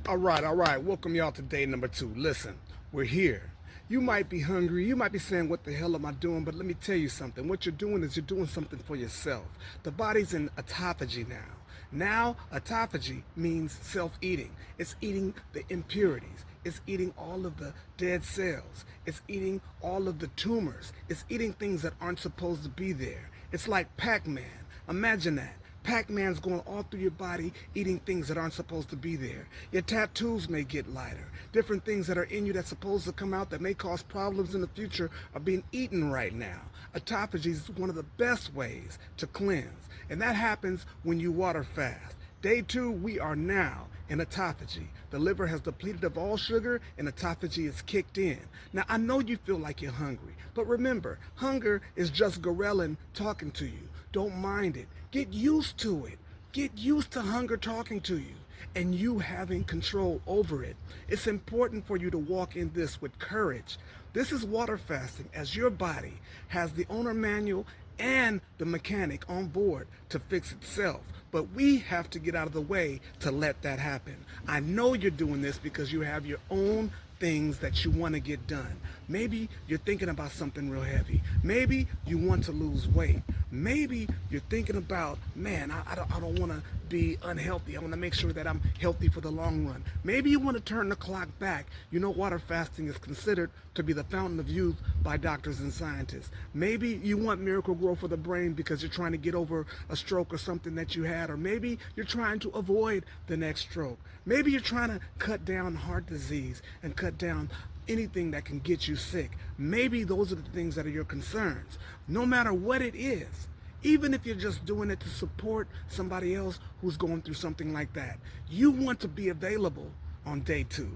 All right. Welcome y'all to day number 2. Listen, we're here. You might be hungry. You might be saying, what the hell am I doing? But let me tell you something. What you're doing is you're doing something for yourself. The body's in autophagy now. Now, autophagy means self-eating. It's eating the impurities. It's eating all of the dead cells. It's eating all of the tumors. It's eating things that aren't supposed to be there. It's like Pac-Man. Imagine that. Pac-Man's going all through your body, eating things that aren't supposed to be there. Your tattoos may get lighter. Different things that are in you that's supposed to come out that may cause problems in the future are being eaten right now. Autophagy is one of the best ways to cleanse, and that happens when you water fast. Day 2, we are now in autophagy. The liver has depleted of all sugar and autophagy is kicked in. Now, I know you feel like you're hungry, but remember, hunger is just ghrelin talking to you. Don't mind it. Get used to it. Get used to hunger talking to you and you having control over it. It's important for you to walk in this with courage. This is water fasting, as your body has the owner manual and the mechanic on board to fix itself. But we have to get out of the way to let that happen. I know you're doing this because you have your own things that you want to get done. Maybe you're thinking about something real heavy. Maybe you want to lose weight. Maybe you're thinking about, man, I don't want to be unhealthy. I want to make sure that I'm healthy for the long run. Maybe you want to turn the clock back. You know, water fasting is considered to be the fountain of youth by doctors and scientists. Maybe you want miracle growth for the brain because you're trying to get over a stroke or something that you had, or maybe you're trying to avoid the next stroke. Maybe you're trying to cut down heart disease and cut down anything that can get you sick. Maybe those are the things that are your concerns. No matter what it is, even if you're just doing it to support somebody else who's going through something like that, you want to be available on day 2.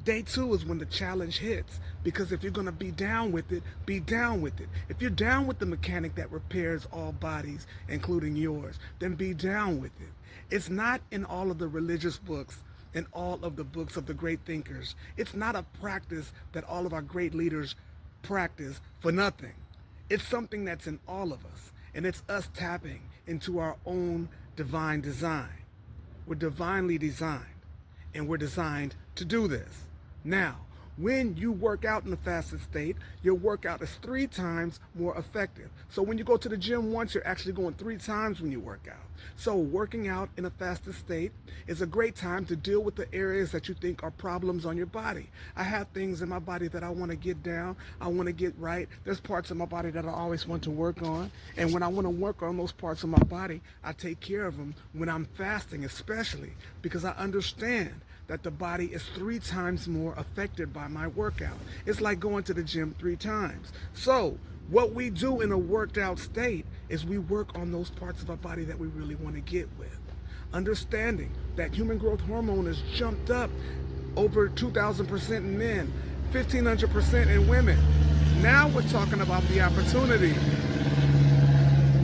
Day 2 is when the challenge hits, because if you're going to be down with it, be down with it. If you're down with the mechanic that repairs all bodies, including yours, then be down with it. It's not in all of the religious books and all of the books of the great thinkers. It's not a practice that all of our great leaders practice for nothing. It's something that's in all of us, and it's us tapping into our own divine design. We're divinely designed, and we're designed to do this. Now, when you work out in the fasted state, your workout is 3 times more effective. So when you go to the gym once, you're actually going 3 times when you work out. So working out in a fasted state is a great time to deal with the areas that you think are problems on your body. I have things in my body that I want to get down, I want to get right. There's parts of my body that I always want to work on. And when I want to work on those parts of my body, I take care of them when I'm fasting, especially because I understand that the body is 3 times more affected by my workout. It's like going to the gym 3 times. So what we do in a worked out state is we work on those parts of our body that we really want to get with. Understanding that human growth hormone has jumped up over 2,000% in men, 1,500% in women. Now we're talking about the opportunity.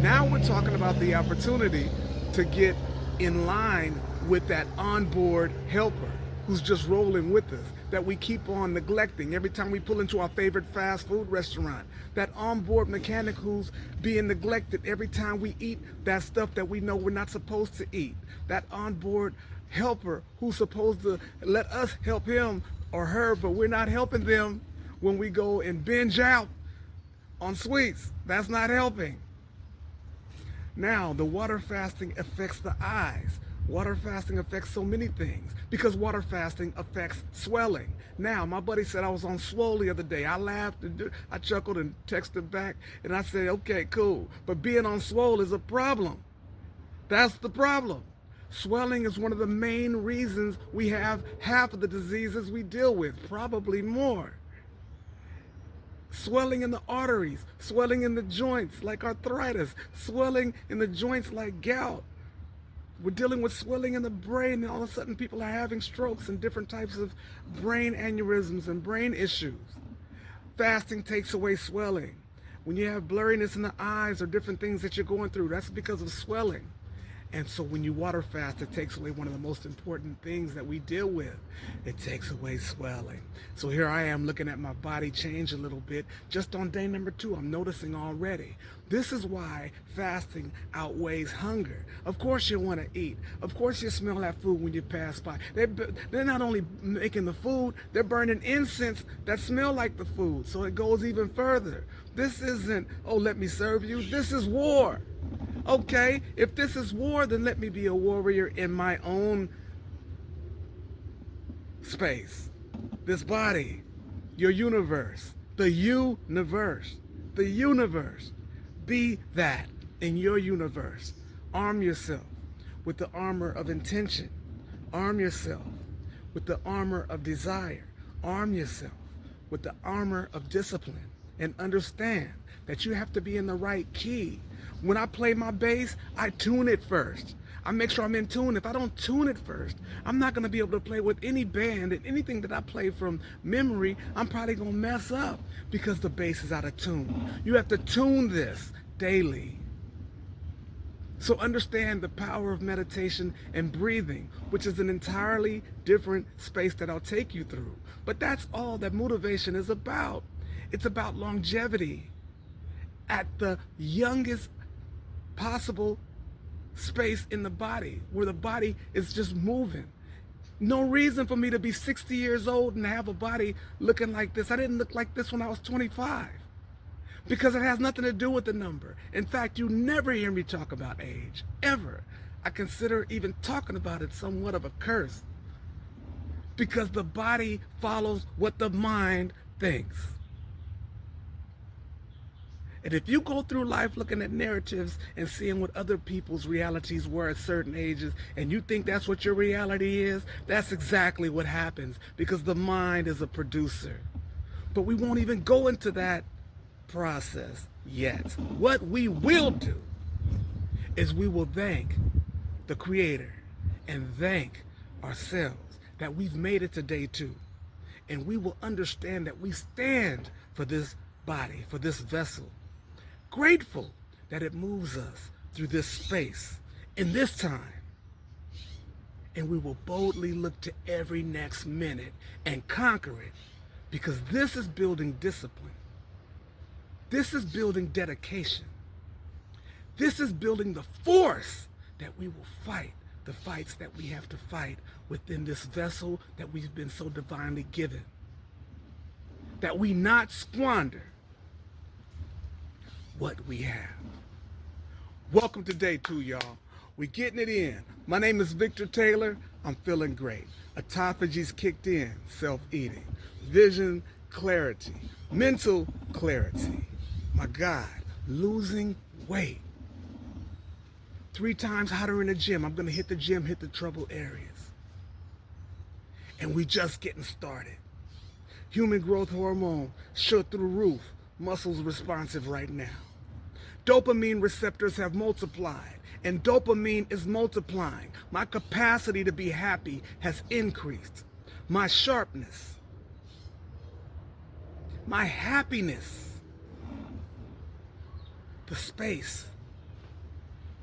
Now we're talking about the opportunity to get in line with that onboard helper who's just rolling with us, that we keep on neglecting every time we pull into our favorite fast food restaurant. That onboard mechanic who's being neglected every time we eat that stuff that we know we're not supposed to eat. That onboard helper who's supposed to let us help him or her, but we're not helping them when we go and binge out on sweets. That's not helping. Now, the water fasting affects the eyes. Water fasting affects so many things because water fasting affects swelling. Now, my buddy said I was on swole the other day. I laughed, and I chuckled and texted back, and I said, okay, cool. But being on swole is a problem. That's the problem. Swelling is one of the main reasons we have half of the diseases we deal with, probably more. Swelling in the arteries, swelling in the joints like arthritis, swelling in the joints like gout. We're dealing with swelling in the brain, and all of a sudden people are having strokes and different types of brain aneurysms and brain issues. Fasting takes away swelling. When you have blurriness in the eyes or different things that you're going through, that's because of swelling. And so when you water fast, it takes away one of the most important things that we deal with. It takes away swelling. So here I am looking at my body change a little bit. Just on day number 2, I'm noticing already. This is why fasting outweighs hunger. Of course you want to eat. Of course you smell that food when you pass by. They're not only making the food, they're burning incense that smell like the food. So it goes even further. This isn't, oh, let me serve you. This is war. Okay, if this is war, then let me be a warrior in my own space. This body, your universe, the universe. Be that in your universe. Arm yourself with the armor of intention. Arm yourself with the armor of desire. Arm yourself with the armor of discipline. And understand that you have to be in the right key. When I play my bass, I tune it first. I make sure I'm in tune. If I don't tune it first, I'm not going to be able to play with any band, and anything that I play from memory, I'm probably going to mess up because the bass is out of tune. You have to tune this daily. So understand the power of meditation and breathing, which is an entirely different space that I'll take you through. But that's all that motivation is about. It's about longevity at the youngest possible space in the body, where the body is just moving. No reason for me to be 60 years old and have a body looking like this. I didn't look like this when I was 25, because it has nothing to do with the number. In fact, you never hear me talk about age, ever. I consider even talking about it somewhat of a curse, because the body follows what the mind thinks. And if you go through life looking at narratives and seeing what other people's realities were at certain ages, and you think that's what your reality is, that's exactly what happens, because the mind is a producer. But we won't even go into that process yet. What we will do is we will thank the Creator and thank ourselves that we've made it to day 2. And we will understand that we stand for this body, for this vessel. Grateful that it moves us through this space in this time. And we will boldly look to every next minute and conquer it, because this is building discipline. This is building dedication. This is building the force that we will fight the fights that we have to fight within this vessel that we've been so divinely given. That we not squander what we have. Welcome to day 2, y'all. We're getting it in. My name is Victor Taylor. I'm feeling great. Autophagy's kicked in. Self-eating. Vision, clarity. Mental clarity. My God, losing weight. 3 times hotter in the gym. I'm going to hit the gym, hit the trouble areas. And we just getting started. Human growth hormone shot through the roof. Muscles responsive right now. Dopamine receptors have multiplied, and dopamine is multiplying. My capacity to be happy has increased. My sharpness, my happiness, the space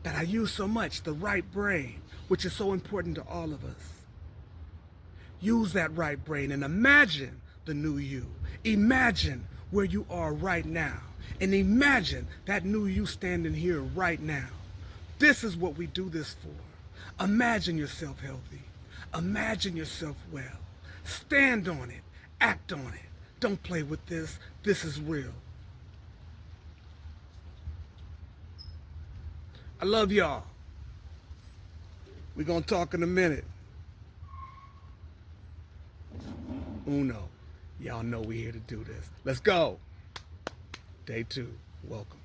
that I use so much, the right brain, which is so important to all of us. Use that right brain and imagine the new you. Imagine where you are right now. And imagine that new you standing here right now. This is what we do this for. Imagine yourself healthy. Imagine yourself well. Stand on it. Act on it. Don't play with this. This is real. I love y'all. We're going to talk in a minute. Uno. Y'all know we're here to do this. Let's go. Day 2. Welcome.